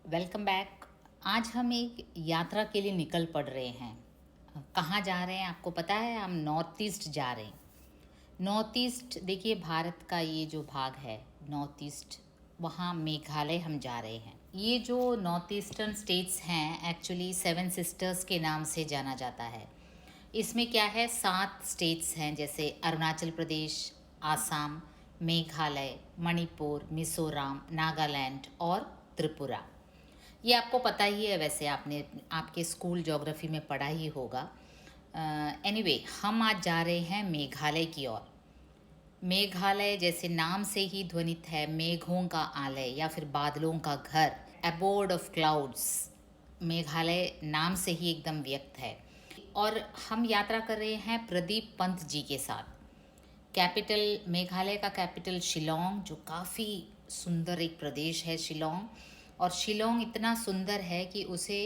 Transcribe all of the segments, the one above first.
Welcome back. आज हम एक यात्रा के लिए निकल पड़ रहे हैं। कहाँ जा रहे हैं आपको पता है? हम नॉर्थ ईस्ट जा रहे हैं। नॉर्थ ईस्ट देखिए, भारत का ये जो भाग है नॉर्थ ईस्ट, वहाँ मेघालय हम जा रहे हैं। ये जो नॉर्थ ईस्टर्न स्टेट्स हैं एक्चुअली सेवन सिस्टर्स के नाम से जाना जाता है। इसमें क्या है, 7 स्टेट्स हैं, जैसे अरुणाचल प्रदेश, आसाम, मेघालय, मणिपुर, मिज़ोरम, नागालैंड और त्रिपुरा। ये आपको पता ही है, वैसे आपने आपके स्कूल ज्योग्राफी में पढ़ा ही होगा। एनीवे हम आज जा रहे हैं मेघालय की ओर। मेघालय जैसे नाम से ही ध्वनित है, मेघों का आलय या फिर बादलों का घर, अबोर्ड ऑफ क्लाउड्स। मेघालय नाम से ही एकदम व्यक्त है। और हम यात्रा कर रहे हैं प्रदीप पंत जी के साथ। कैपिटल, मेघालय का कैपिटल शिलोंग, जो काफ़ी सुंदर एक प्रदेश है शिलोंग। और शिलोंग इतना सुंदर है कि उसे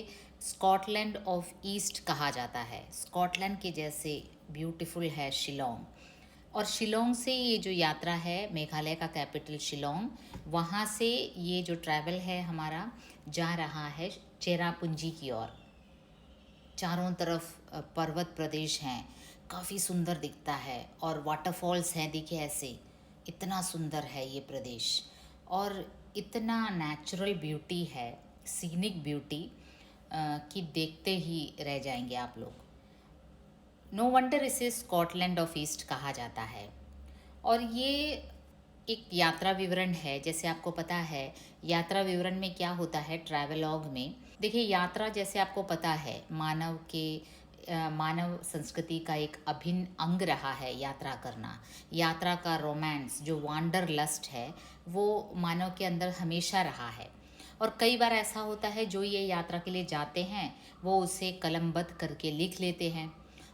स्कॉटलैंड ऑफ ईस्ट कहा जाता है। स्कॉटलैंड के जैसे ब्यूटीफुल है शिलोंग। और शिलोंग से ये जो यात्रा है, मेघालय का कैपिटल शिलोंग, वहाँ से ये जो ट्रैवल है हमारा जा रहा है चेरापूंजी की ओर। चारों तरफ पर्वत प्रदेश हैं, काफ़ी सुंदर दिखता है। और वाटरफॉल्स हैं, देखिए ऐसे, इतना सुंदर है ये प्रदेश। और इतना नेचुरल ब्यूटी है, सीनिक ब्यूटी, कि देखते ही रह जाएंगे आप लोग। नो वंडर इसे स्कॉटलैंड ऑफ ईस्ट कहा जाता है। और ये एक यात्रा विवरण है। जैसे आपको पता है यात्रा विवरण में क्या होता है, ट्रैवलॉग में देखिए, यात्रा जैसे आपको पता है मानव संस्कृति का एक अभिन्न अंग रहा है यात्रा करना। यात्रा का रोमांस, जो वांडर लस्ट है, वो मानव के अंदर हमेशा रहा है। और कई बार ऐसा होता है, जो ये यात्रा के लिए जाते हैं वो उसे कलमबद्ध करके लिख लेते हैं।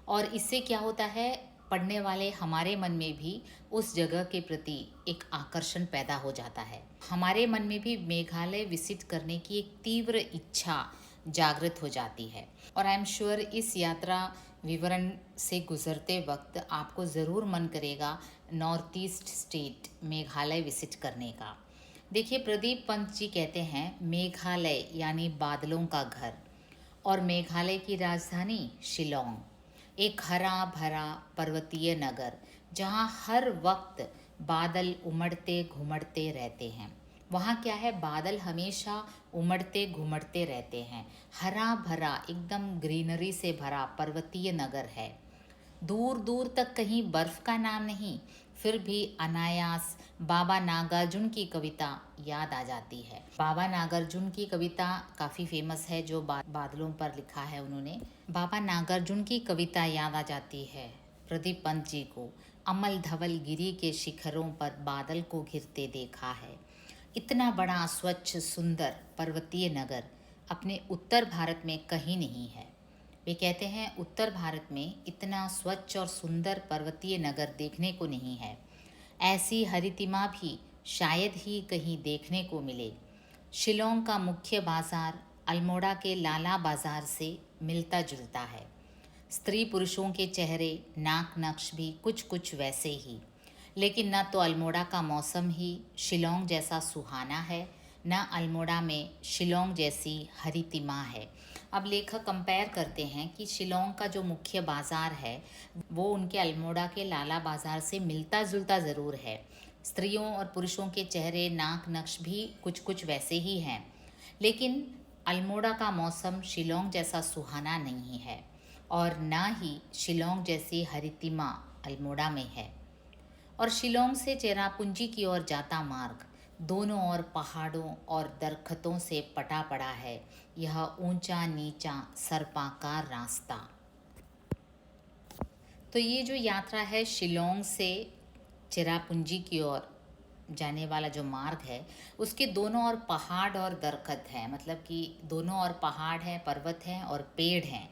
और इससे क्या होता है, पढ़ने वाले हमारे मन में भी उस जगह के प्रति एक आकर्षण पैदा हो जाता है। हमारे मन में भी मेघालय विजिट करने की एक तीव्र इच्छा जागृत हो जाती है। और आई एम श्योर इस यात्रा विवरण से गुजरते वक्त आपको ज़रूर मन करेगा north east state Meghalaya visit करने का। देखिए, प्रदीप पंत जी कहते हैं मेघालय यानी बादलों का घर, और मेघालय की राजधानी शिलोंग एक हरा भरा पर्वतीय नगर, जहाँ हर वक्त बादल उमड़ते घुमड़ते रहते हैं। वहाँ क्या है, बादल हमेशा उमड़ते घुमड़ते रहते हैं। हरा भरा एकदम ग्रीनरी से भरा पर्वतीय नगर है। दूर दूर तक कहीं बर्फ का नाम नहीं, फिर भी अनायास बाबा नागार्जुन की कविता याद आ जाती है। बाबा नागार्जुन की कविता काफ़ी फेमस है, जो बादलों पर लिखा है उन्होंने। बाबा नागार्जुन की कविता याद आ जाती है प्रदीप पंत जी को। अमल धवल गिरी के शिखरों पर बादल को घिरते देखा है। इतना बड़ा स्वच्छ सुंदर पर्वतीय नगर अपने उत्तर भारत में कहीं नहीं है। वे कहते हैं उत्तर भारत में इतना स्वच्छ और सुंदर पर्वतीय नगर देखने को नहीं है। ऐसी हरितिमा भी शायद ही कहीं देखने को मिले। शिलोंग का मुख्य बाजार अल्मोड़ा के लाला बाजार से मिलता जुलता है। स्त्री पुरुषों के चेहरे नाक नक्श भी कुछ कुछ वैसे ही। लेकिन न तो अल्मोड़ा का मौसम ही शिलोंग जैसा सुहाना है, न अल्मोड़ा में शिलोंग जैसी हरितिमा है। अब लेखक कंपेयर करते हैं कि शिलोंग का जो मुख्य बाज़ार है वो उनके अल्मोड़ा के लाला बाज़ार से मिलता जुलता ज़रूर है। स्त्रियों और पुरुषों के चेहरे नाक नक्श भी कुछ कुछ वैसे ही हैं, लेकिन अल्मोड़ा का मौसम शिलोंग जैसा सुहाना नहीं है, और न ही शिलोंग जैसी हरितिमा अल्मोड़ा में है। और शिलोंग से चेरापूंजी की ओर जाता मार्ग दोनों ओर पहाड़ों और दरख्तों से पटा पड़ा है। यह ऊंचा नीचा सर्पाकार रास्ता। तो ये जो यात्रा है शिलोंग से चेरापूंजी की ओर जाने वाला जो मार्ग है, उसके दोनों ओर पहाड़ और दरख्त हैं। मतलब कि दोनों ओर पहाड़ हैं, पर्वत हैं और पेड़ हैं।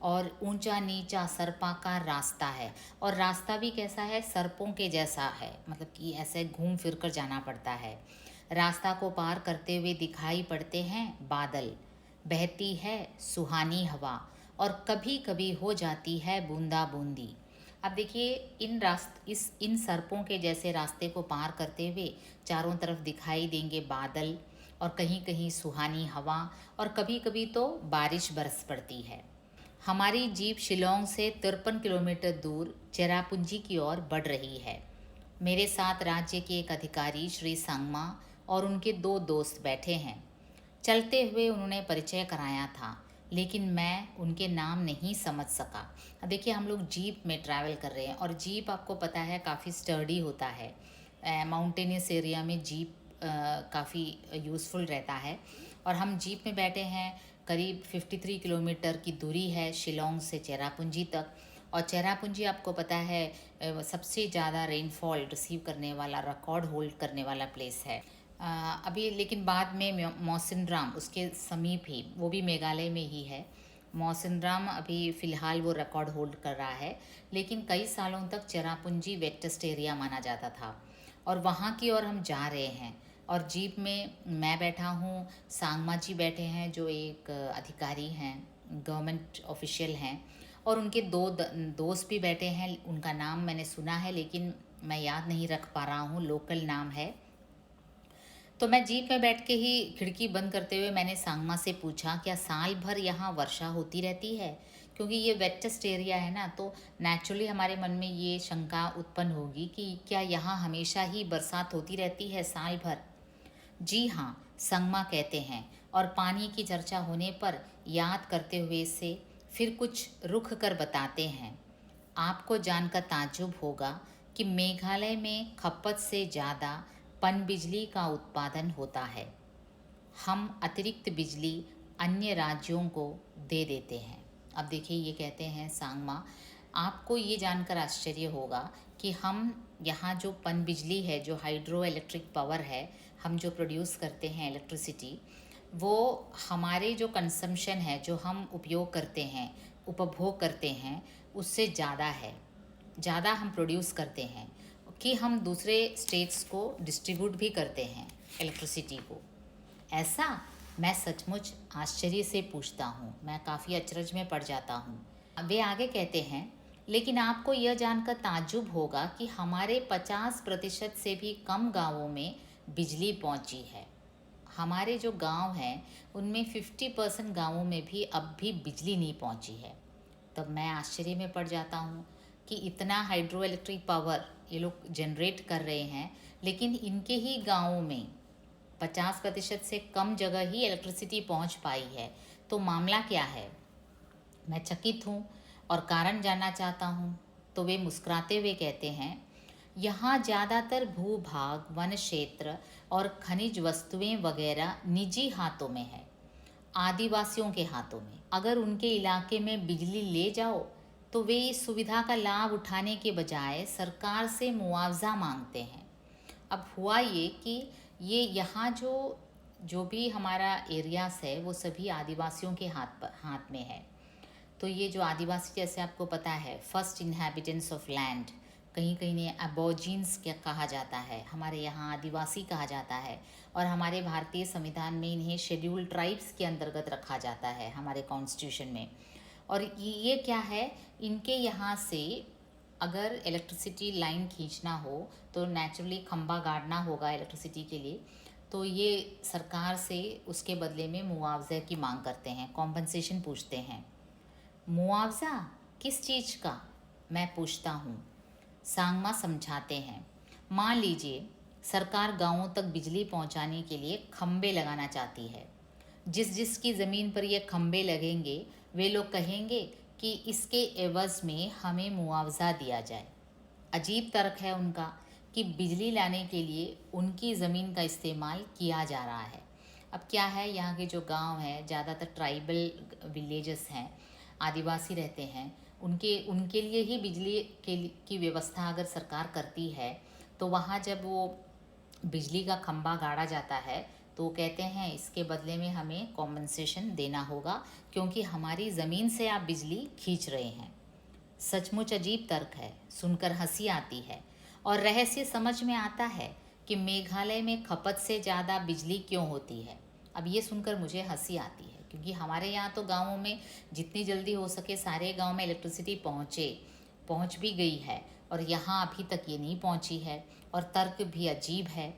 और ऊंचा नीचा सर्पाकार रास्ता है। और रास्ता भी कैसा है, सर्पों के जैसा है, मतलब कि ऐसे घूम फिर कर जाना पड़ता है। रास्ता को पार करते हुए दिखाई पड़ते हैं बादल, बहती है सुहानी हवा, और कभी कभी हो जाती है बूंदा बूंदी। अब देखिए, इन सर्पों के जैसे रास्ते को पार करते हुए चारों तरफ दिखाई देंगे बादल, और कहीं कहीं सुहानी हवा और कभी कभी तो बारिश बरस पड़ती है। हमारी जीप शिलोंग से 53 किलोमीटर दूर चेरापूंजी की ओर बढ़ रही है। मेरे साथ राज्य के एक अधिकारी श्री सांगमा और उनके 2 दोस्त बैठे हैं। चलते हुए उन्होंने परिचय कराया था, लेकिन मैं उनके नाम नहीं समझ सका। अब देखिए, हम लोग जीप में ट्रैवल कर रहे हैं और जीप आपको पता है काफ़ी स्टर्डी होता है। माउंटेनियस एरिया में जीप काफ़ी यूज़फुल रहता है। और हम जीप में बैठे हैं। करीब 53 किलोमीटर की दूरी है शिलोंग से चेरापूंजी तक। और चेरापूंजी आपको पता है सबसे ज़्यादा रेनफॉल रिसीव करने वाला, रिकॉर्ड होल्ड करने वाला प्लेस है। अभी लेकिन बाद में मौसिनराम उसके समीप ही, वो भी मेघालय में ही है। मौसिनराम अभी फ़िलहाल वो रिकॉर्ड होल्ड कर रहा है, लेकिन कई सालों तक चेरापूंजी वेटेस्ट एरिया माना जाता था। और वहाँ की ओर हम जा रहे हैं और जीप में मैं बैठा हूँ, सांगमा जी बैठे हैं जो एक अधिकारी हैं, गवर्नमेंट ऑफिशियल हैं। और उनके 2 दोस्त भी बैठे हैं। उनका नाम मैंने सुना है लेकिन मैं याद नहीं रख पा रहा हूँ, लोकल नाम है। तो मैं जीप में बैठ के ही खिड़की बंद करते हुए मैंने सांगमा से पूछा, क्या साल भर यहाँ वर्षा होती रहती है? क्योंकि ये वेटेस्ट एरिया है ना, तो नेचुरली हमारे मन में ये शंका उत्पन्न होगी कि क्या यहाँ हमेशा ही बरसात होती रहती है साल भर? जी हाँ, संगमा कहते हैं। और पानी की चर्चा होने पर याद करते हुए इसे फिर कुछ रुक कर बताते हैं। आपको जानकर ताज्जुब होगा कि मेघालय में खपत से ज़्यादा पनबिजली का उत्पादन होता है। हम अतिरिक्त बिजली अन्य राज्यों को दे देते हैं। अब देखिए, ये कहते हैं सांगमा, आपको ये जानकर आश्चर्य होगा कि हम यहाँ जो पनबिजली है, जो हाइड्रो इलेक्ट्रिक पावर है, हम जो प्रोड्यूस करते हैं इलेक्ट्रिसिटी, वो हमारे जो कंजम्पशन है, जो हम उपयोग करते हैं, उपभोग करते हैं, उससे ज़्यादा है। ज़्यादा हम प्रोड्यूस करते हैं कि हम दूसरे स्टेट्स को डिस्ट्रीब्यूट भी करते हैं इलेक्ट्रिसिटी को। ऐसा? मैं सचमुच आश्चर्य से पूछता हूँ, मैं काफ़ी अचरज में पड़ जाता हूँ। वे आगे कहते हैं, लेकिन आपको यह जानकर ताज्जुब होगा कि हमारे 50% से भी कम गांवों में बिजली पहुंची है। हमारे जो गांव हैं उनमें 50% गांवों में भी अब भी बिजली नहीं पहुंची है। तब मैं आश्चर्य में पड़ जाता हूँ कि इतना हाइड्रो इलेक्ट्रिक पावर ये लोग जनरेट कर रहे हैं, लेकिन इनके ही गांवों में 50% से कम जगह ही इलेक्ट्रिसिटी पहुंच पाई है। तो मामला क्या है? मैं चकित हूँ और कारण जानना चाहता हूँ। तो वे मुस्कुराते हुए कहते हैं, यहाँ ज़्यादातर भूभाग, वन क्षेत्र और खनिज वस्तुएं वगैरह निजी हाथों में है, आदिवासियों के हाथों में। अगर उनके इलाके में बिजली ले जाओ तो वे इस सुविधा का लाभ उठाने के बजाय सरकार से मुआवजा मांगते हैं। अब हुआ ये कि ये यहाँ जो जो भी हमारा एरियाज है वो सभी आदिवासियों के हाथ में है। तो ये जो आदिवासी, जैसे आपको पता है, फर्स्ट इनहैबिटेंट्स ऑफ लैंड, कहीं कहीं ने अबोर्जिन्स क्या कहा जाता है, हमारे यहाँ आदिवासी कहा जाता है। और हमारे भारतीय संविधान में इन्हें शेड्यूल्ड ट्राइब्स के अंतर्गत रखा जाता है हमारे कॉन्स्टिट्यूशन में। और ये क्या है, इनके यहाँ से अगर इलेक्ट्रिसिटी लाइन खींचना हो तो नेचुरली खंबा गाड़ना होगा इलेक्ट्रिसिटी के लिए। तो ये सरकार से उसके बदले में मुआवजे की मांग करते हैं, कॉम्पनसेशन पूछते हैं। मुआवजा किस चीज़ का? मैं पूछता हूँ। सांगमा समझाते हैं, मान लीजिए सरकार गांवों तक बिजली पहुंचाने के लिए खंबे लगाना चाहती है। जिसकी ज़मीन पर ये खंबे लगेंगे वे लोग कहेंगे कि इसके एवज़ में हमें मुआवजा दिया जाए। अजीब तर्क है उनका कि बिजली लाने के लिए उनकी ज़मीन का इस्तेमाल किया जा रहा है। अब क्या है, यहाँ के जो गांव हैं ज़्यादातर ट्राइबल विलेजेस हैं, आदिवासी रहते हैं, उनके लिए ही बिजली की व्यवस्था अगर सरकार करती है तो वहाँ जब वो बिजली का खंबा गाड़ा जाता है तो कहते हैं इसके बदले में हमें कॉम्पनसेशन देना होगा, क्योंकि हमारी ज़मीन से आप बिजली खींच रहे हैं। सचमुच अजीब तर्क है, सुनकर हंसी आती है और रहस्य समझ में आता है कि मेघालय में खपत से ज़्यादा बिजली क्यों होती है। अब ये सुनकर मुझे हंसी आती है, क्योंकि हमारे यहाँ तो गाँवों में जितनी जल्दी हो सके सारे गाँव में इलेक्ट्रिसिटी पहुँच भी गई है, और यहाँ अभी तक ये नहीं पहुँची है और तर्क भी अजीब है।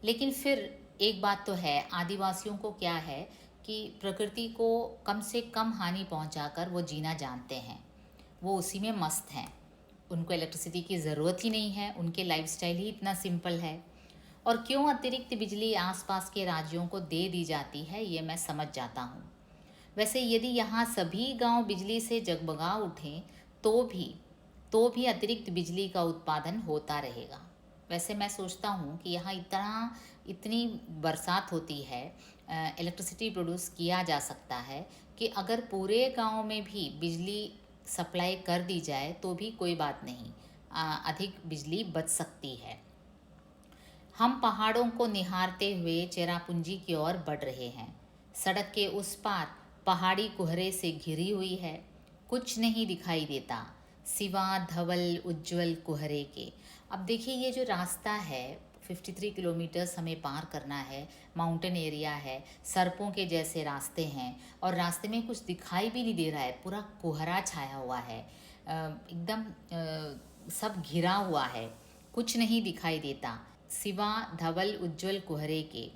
लेकिन फिर एक बात तो है, आदिवासियों को क्या है कि प्रकृति को कम से कम हानि पहुंचाकर वो जीना जानते हैं, वो उसी में मस्त हैं। उनको इलेक्ट्रिसिटी की ज़रूरत ही नहीं है, उनके लाइफस्टाइल ही इतना सिंपल है। और क्यों अतिरिक्त बिजली आसपास के राज्यों को दे दी जाती है, ये मैं समझ जाता हूँ। वैसे यदि यहाँ सभी गांव बिजली से जगमगा उठें तो भी अतिरिक्त बिजली का उत्पादन होता रहेगा। वैसे मैं सोचता हूँ कि यहाँ इतनी बरसात होती है, इलेक्ट्रिसिटी प्रोड्यूस किया जा सकता है कि अगर पूरे गांव में भी बिजली सप्लाई कर दी जाए तो भी कोई बात नहीं, अधिक बिजली बच सकती है। हम पहाड़ों को निहारते हुए चेरापूंजी की ओर बढ़ रहे हैं। सड़क के उस पार पहाड़ी कोहरे से घिरी हुई है, कुछ नहीं दिखाई देता सिवा धवल उज्ज्वल कोहरे के। अब देखिए, ये जो रास्ता है 53 किलोमीटर्स हमें पार करना है, माउंटेन एरिया है, सर्पों के जैसे रास्ते हैं और रास्ते में कुछ दिखाई भी नहीं दे रहा है, पूरा कोहरा छाया हुआ है, एकदम सब घिरा हुआ है, कुछ नहीं दिखाई देता सिवा धवल उज्ज्वल कोहरे के।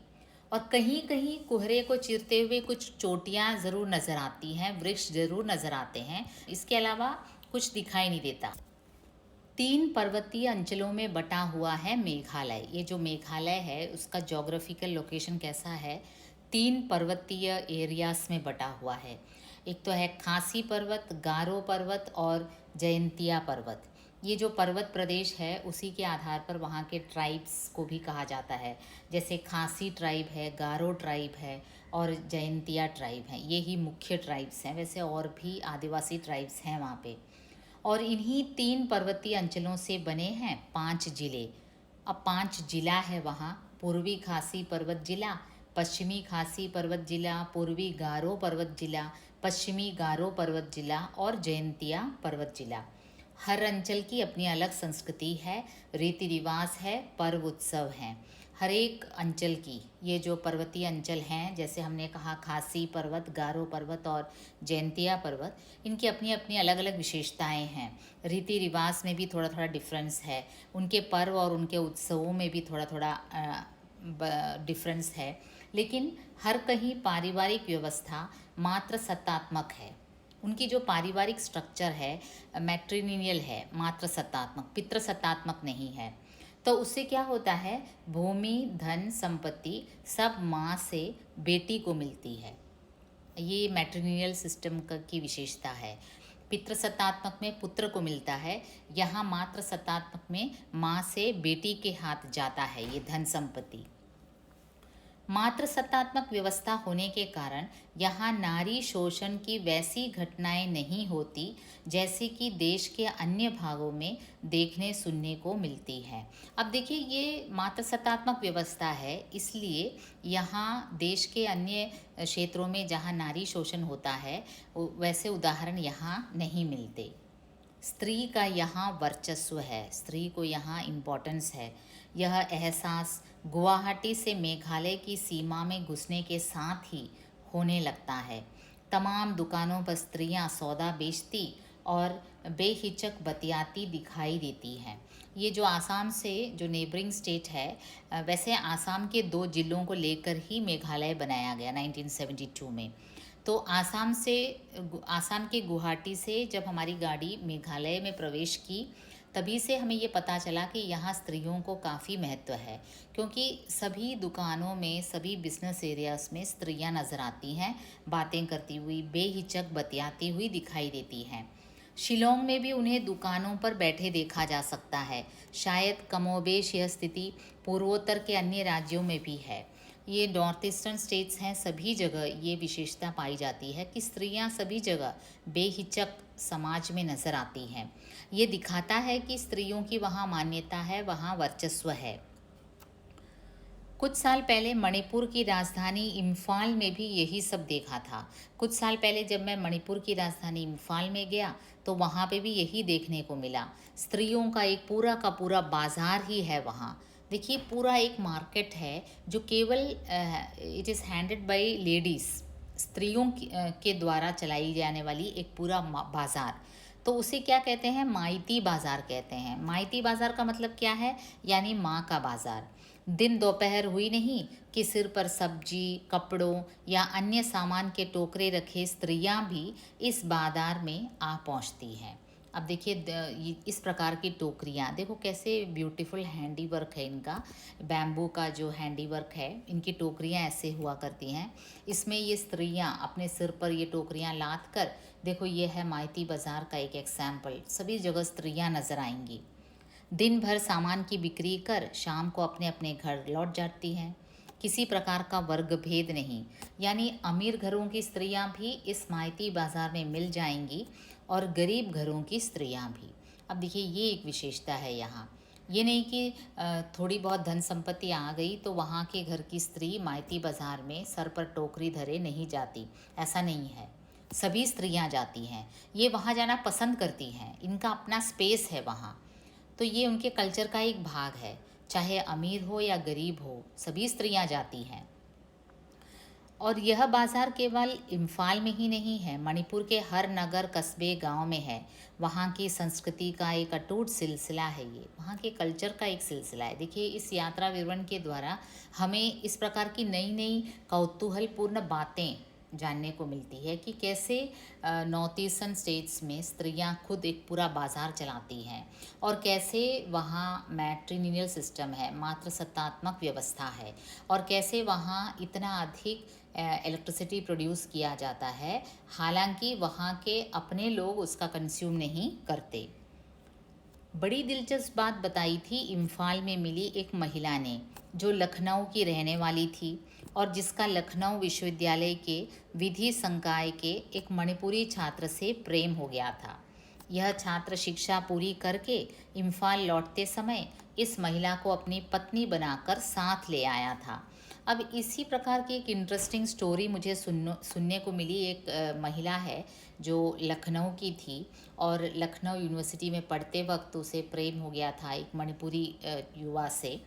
और कहीं कहीं कोहरे को चीरते हुए कुछ चोटियां ज़रूर नज़र आती हैं, वृक्ष ज़रूर नज़र आते हैं, इसके अलावा कुछ दिखाई नहीं देता। 3 पर्वतीय अंचलों में बटा हुआ है मेघालय। ये जो मेघालय है उसका जोग्राफिकल लोकेशन कैसा है, 3 पर्वतीय एरियाज में बटा हुआ है। एक तो है खासी पर्वत, गारो पर्वत और जयंतिया पर्वत। ये जो पर्वत प्रदेश है उसी के आधार पर वहाँ के ट्राइब्स को भी कहा जाता है। जैसे खासी ट्राइब है, गारो ट्राइब है और जयंतिया ट्राइब है, ये ही मुख्य ट्राइब्स हैं। वैसे और भी आदिवासी ट्राइब्स हैं वहाँ पे। और इन्हीं 3 पर्वतीय अंचलों से बने हैं 5 जिले। अब 5 जिला है वहाँ: पूर्वी खासी पर्वत जिला, पश्चिमी खासी पर्वत जिला, पूर्वी गारो पर्वत जिला, पश्चिमी गारो पर्वत जिला और जयंतिया पर्वत जिला। हर अंचल की अपनी अलग संस्कृति है, रीति रिवाज है, पर्व उत्सव हैं। हर एक अंचल की, ये जो पर्वतीय अंचल हैं, जैसे हमने कहा खासी पर्वत, गारो पर्वत और जयंतिया पर्वत, इनकी अपनी अपनी अलग अलग विशेषताएं हैं। रीति रिवाज में भी थोड़ा थोड़ा डिफरेंस है, उनके पर्व और उनके उत्सवों में भी थोड़ा थोड़ा डिफरेंस है। लेकिन हर कहीं पारिवारिक व्यवस्था मात्र सत्तात्मक है। उनकी जो पारिवारिक स्ट्रक्चर है मैट्रिलिनियल है, मात्र सत्तात्मक, पितृ सत्तात्मक नहीं है। तो उससे क्या होता है, भूमि, धन, संपत्ति सब माँ से बेटी को मिलती है। ये मैट्रिलिनियल सिस्टम की विशेषता है। पितृ सत्तात्मक में पुत्र को मिलता है, यहाँ मात्र सत्तात्मक में माँ से बेटी के हाथ जाता है ये धन संपत्ति। मात्र सत्तात्मक व्यवस्था होने के कारण यहाँ नारी शोषण की वैसी घटनाएं नहीं होती जैसे कि देश के अन्य भागों में देखने सुनने को मिलती है। अब देखिए, ये मात्र सत्तात्मक व्यवस्था है, इसलिए यहाँ देश के अन्य क्षेत्रों में जहाँ नारी शोषण होता है वैसे उदाहरण यहाँ नहीं मिलते। स्त्री का यहाँ वर्चस्व है, स्त्री को यहाँ इम्पोर्टेंस है। यह एहसास गुवाहाटी से मेघालय की सीमा में घुसने के साथ ही होने लगता है। तमाम दुकानों पर स्त्रियां सौदा बेचती और बेहिचक बतियाती दिखाई देती हैं। ये जो आसाम से जो नेबरिंग स्टेट है, वैसे आसाम के 2 जिलों को लेकर ही मेघालय बनाया गया 1972 में। तो आसाम के गुवाहाटी से जब हमारी गाड़ी मेघालय में प्रवेश की, तभी से हमें ये पता चला कि यहाँ स्त्रियों को काफ़ी महत्व है, क्योंकि सभी दुकानों में, सभी बिजनेस एरियाज़ में स्त्रियाँ नज़र आती हैं, बातें करती हुई, बेहिचक बतियाती हुई दिखाई देती हैं। शिलोंग में भी उन्हें दुकानों पर बैठे देखा जा सकता है। शायद कमोबेश यह स्थिति पूर्वोत्तर के अन्य राज्यों में भी है। ये नॉर्थ ईस्टर्न स्टेट्स हैं, सभी जगह ये विशेषता पाई जाती है कि स्त्रियां सभी जगह बेहिचक समाज में नज़र आती हैं। ये दिखाता है कि स्त्रियों की वहाँ मान्यता है, वहाँ वर्चस्व है। कुछ साल पहले मणिपुर की राजधानी इम्फाल में भी यही सब देखा था। कुछ साल पहले जब मैं मणिपुर की राजधानी इम्फाल में गया तो वहाँ पे भी यही देखने को मिला। स्त्रियों का एक पूरा का पूरा बाज़ार ही है वहाँ। देखिए, पूरा एक मार्केट है जो केवल it is handed by ladies, स्त्रियों के द्वारा चलाई जाने वाली एक पूरा बाज़ार। तो उसे क्या कहते हैं, माइती बाज़ार कहते हैं। माइती बाज़ार का मतलब क्या है, यानी माँ का बाज़ार। दिन दोपहर हुई नहीं कि सिर पर सब्जी, कपड़ों या अन्य सामान के टोकरे रखे स्त्रियां भी इस बाजार में आ पहुंचती हैं। अब देखिए इस प्रकार की टोकरियां देखो कैसे ब्यूटीफुल हैंडी वर्क है इनका, बैम्बू का जो हैंडी वर्क है, इनकी टोकरियां ऐसे हुआ करती हैं। इसमें ये स्त्रियां अपने सिर पर ये टोकरियां लाद कर, देखो ये है माइती बाज़ार का एक एग्जाम्पल, सभी जगह स्त्रियां नज़र आएंगी। दिन भर सामान की बिक्री कर शाम को अपने अपने घर लौट जाती हैं। किसी प्रकार का वर्ग भेद नहीं, यानी अमीर घरों की स्त्रियां भी इस माइती बाज़ार में मिल जाएंगी और गरीब घरों की स्त्रियां भी। अब देखिए ये एक विशेषता है यहाँ। ये नहीं कि थोड़ी बहुत धन संपत्ति आ गई तो वहाँ के घर की स्त्री माइती बाज़ार में सर पर टोकरी धरे नहीं जाती, ऐसा नहीं है। सभी स्त्रियां जाती हैं, ये वहाँ जाना पसंद करती हैं, इनका अपना स्पेस है वहाँ। तो ये उनके कल्चर का एक भाग है, चाहे अमीर हो या गरीब हो, सभी स्त्रियां जाती हैं। और यह बाज़ार केवल इम्फाल में ही नहीं है, मणिपुर के हर नगर, कस्बे, गांव में है। वहाँ की संस्कृति का एक अटूट सिलसिला है, ये वहाँ के कल्चर का एक सिलसिला है। देखिए इस यात्रा विवरण के द्वारा हमें इस प्रकार की नई नई कौतूहलपूर्ण बातें जानने को मिलती है कि कैसे नॉर्थ ईस्टर्न स्टेट्स में स्त्रियां खुद एक पूरा बाज़ार चलाती हैं और कैसे वहाँ मैट्रिलिनियल सिस्टम है, मातृसत्तात्मक व्यवस्था है, और कैसे वहाँ इतना अधिक इलेक्ट्रिसिटी प्रोड्यूस किया जाता है, हालांकि वहाँ के अपने लोग उसका कंज्यूम नहीं करते। बड़ी दिलचस्प बात बताई थी इम्फाल में मिली एक महिला ने, जो लखनऊ की रहने वाली थी और जिसका लखनऊ विश्वविद्यालय के विधि संकाय के एक मणिपुरी छात्र से प्रेम हो गया था। यह छात्र शिक्षा पूरी करके इम्फाल लौटते समय इस महिला को अपनी पत्नी बनाकर साथ ले आया था। अब इसी प्रकार की एक इंटरेस्टिंग स्टोरी मुझे सुनने को मिली। एक महिला है जो लखनऊ की थी और लखनऊ यूनिवर्सिटी में पढ़ते वक्त उसे प्रेम हो गया था एक मणिपुरी युवा से,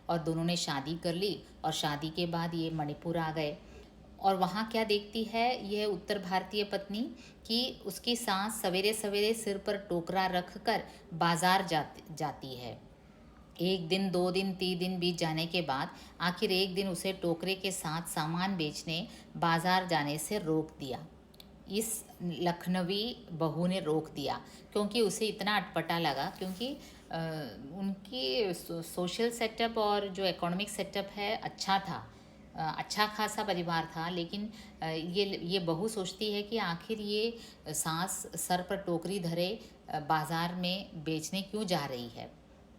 और दोनों ने शादी कर ली और शादी के बाद ये मणिपुर आ गए। और वहाँ क्या देखती है यह उत्तर भारतीय पत्नी कि उसकी सास सवेरे सवेरे सिर पर टोकरा रख कर बाज़ार जाती है। एक दिन, 2 दिन, 3 दिन बीत जाने के बाद आखिर एक दिन उसे टोकरे के साथ सामान बेचने बाज़ार जाने से रोक दिया। इस लखनवी बहू ने रोक दिया क्योंकि उसे इतना अटपटा लगा, क्योंकि उनकी सोशल सेटअप और जो इकोनॉमिक सेटअप है अच्छा था, अच्छा खासा परिवार था, लेकिन ये बहू सोचती है कि आखिर ये सास सर पर टोकरी धरे बाज़ार में बेचने क्यों जा रही है,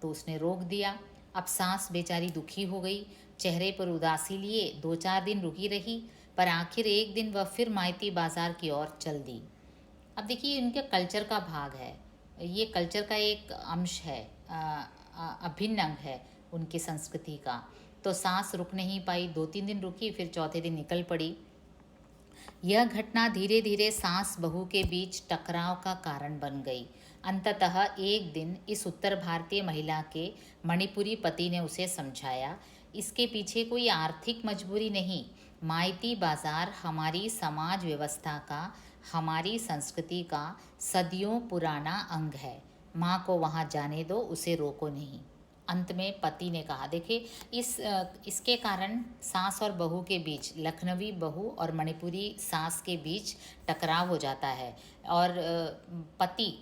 तो उसने रोक दिया। अब सास बेचारी दुखी हो गई, चेहरे पर उदासी लिए 2-4 दिन रुकी रही, पर आखिर एक दिन वह फिर माइती बाज़ार की ओर चल दी। अब देखिए इनके कल्चर का भाग है, ये कल्चर का एक अंश है, अभिन्न अंग है उनकी संस्कृति का। तो सास रुक नहीं पाई, 2-3 दिन रुकी, फिर चौथे दिन निकल पड़ी। यह घटना धीरे धीरे सास बहू के बीच टकराव का कारण बन गई। अंततः एक दिन इस उत्तर भारतीय महिला के मणिपुरी पति ने उसे समझाया, इसके पीछे कोई आर्थिक मजबूरी नहीं, माइती बाज़ार हमारी समाज व्यवस्था का, हमारी संस्कृति का सदियों पुराना अंग है। माँ को वहाँ जाने दो, उसे रोको नहीं। अंत में पति ने कहा। देखिए इसके कारण सास और बहू के बीच, लखनवी बहू और मणिपुरी सास के बीच टकराव हो जाता है, और पति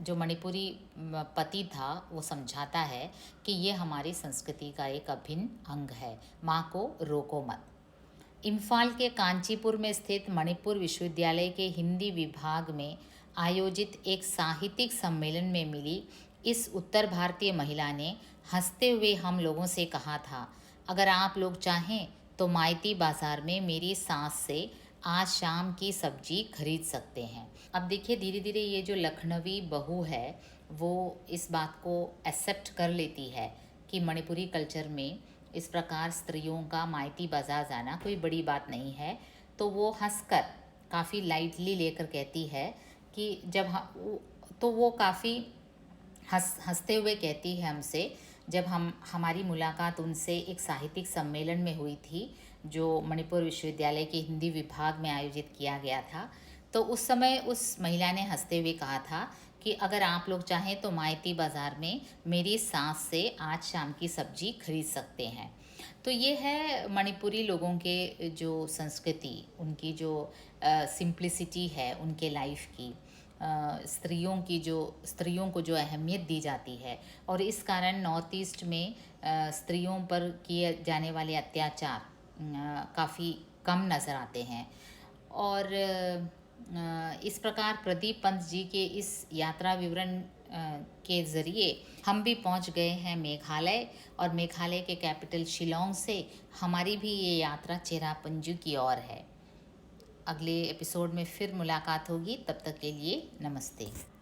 जो मणिपुरी पति था वो समझाता है कि ये हमारी संस्कृति का एक अभिन्न अंग है, माँ को रोको मत। इम्फाल के कांचीपुर में स्थित मणिपुर विश्वविद्यालय के हिंदी विभाग में आयोजित एक साहित्यिक सम्मेलन में मिली इस उत्तर भारतीय महिला ने हंसते हुए हम लोगों से कहा था, अगर आप लोग चाहें तो माइती बाज़ार में मेरी सास से आज शाम की सब्जी खरीद सकते हैं। अब देखिए धीरे धीरे ये जो लखनवी बहू है वो इस बात को एक्सेप्ट कर लेती है कि मणिपुरी कल्चर में इस प्रकार स्त्रियों का माइती बाज़ार जाना कोई बड़ी बात नहीं है। तो वो हंसकर काफ़ी लाइटली लेकर कहती है कि तो वो काफ़ी हंसते हुए कहती है हमसे, जब हमारी मुलाकात उनसे एक साहित्यिक सम्मेलन में हुई थी जो मणिपुर विश्वविद्यालय के हिंदी विभाग में आयोजित किया गया था, तो उस समय उस महिला ने हंसते हुए कहा था कि अगर आप लोग चाहें तो माइती बाज़ार में मेरी सास से आज शाम की सब्जी खरीद सकते हैं। तो ये है मणिपुरी लोगों के जो संस्कृति, उनकी जो सिंप्लिसिटी है उनके लाइफ की, स्त्रियों को जो अहमियत दी जाती है, और इस कारण नॉर्थ ईस्ट में स्त्रियों पर किए जाने वाले अत्याचार काफ़ी कम नज़र आते हैं। और इस प्रकार प्रदीप पंत जी के इस यात्रा विवरण के ज़रिए हम भी पहुंच गए हैं मेघालय, और मेघालय के कैपिटल शिलोंग से हमारी भी ये यात्रा चेरापूंजी की ओर है। अगले एपिसोड में फिर मुलाकात होगी, तब तक के लिए नमस्ते।